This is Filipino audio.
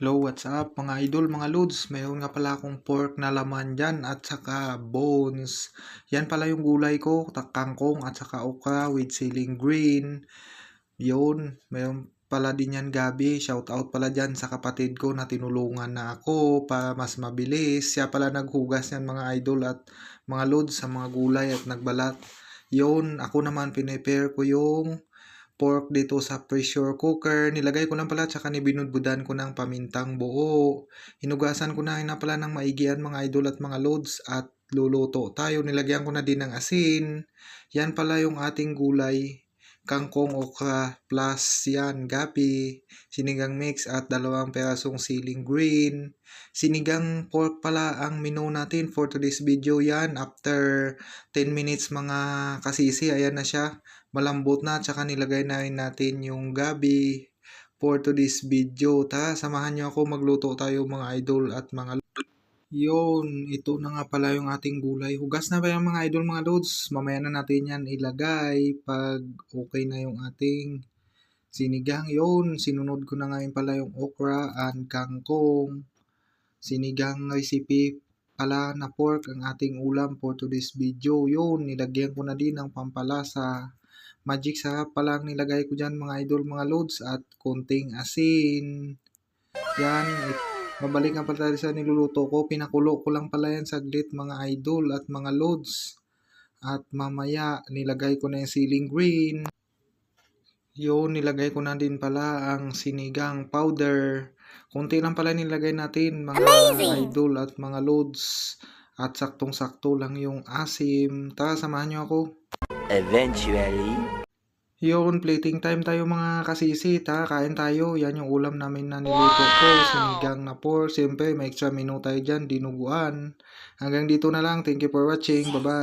Hello, what's up mga idol, mga lods? Mayroon nga pala akong pork na laman dyan at saka bones. Yan pala yung gulay ko, kangkong at saka okra with siling green. Yun, mayroon pala din yan gabi. Shout out pala dyan sa kapatid ko na tinulungan na ako para mas mabilis. Siya pala naghugas yan mga idol at mga lods sa mga gulay at nagbalat. Yun, ako naman pinipare ko yung pork dito sa pressure cooker. Nilagay ko lang pala tsaka binudbudan ko ng pamintang buo. Hinugasan ko na pala ng maigian mga idol at mga loads at luluto tayo. Nilagyan ko na din ng asin. Yan pala yung ating gulay. Kangkong okra plus yan gapi, sinigang mix at 2 perasong siling green. Sinigang pork pala ang menu natin for today's video yan. After 10 minutes mga kasisi, ayan na siya. Malambot na, tsaka nilagay na rin natin yung gabi for today's video. Samahan nyo ako magluto tayo mga idol at mga yun, ito na nga pala yung ating gulay. Hugas na ba yung mga idol, mga loads? Mamaya na natin yan ilagay pag okay na yung ating sinigang. Yun, sinunod ko na ngayon pala yung okra and kangkong. Sinigang recipe pala na pork ang ating ulam for today's video. Yun, nilagyan ko na din ng pampalasa. Magic sarap pala ang nilagay ko dyan mga idol, mga loads at konting asin. Yan, mabalik nga pala tayo sa niluluto ko. Pinakulo ko lang pala yan saglit mga idol at mga loads. At mamaya nilagay ko na yung siling green. Yun, nilagay ko na din pala ang sinigang powder. Kunti lang pala nilagay natin mga idol at mga loads. At saktong-sakto lang yung asim. Samahan nyo ako. Eventually. Yun, plating time tayo mga kasisi, kain tayo. Yan yung ulam namin na niluto ko, sinigang na pork. Siyempre, may extra menu tayo dyan, dinuguan. Hanggang dito na lang. Thank you for watching. Bye-bye.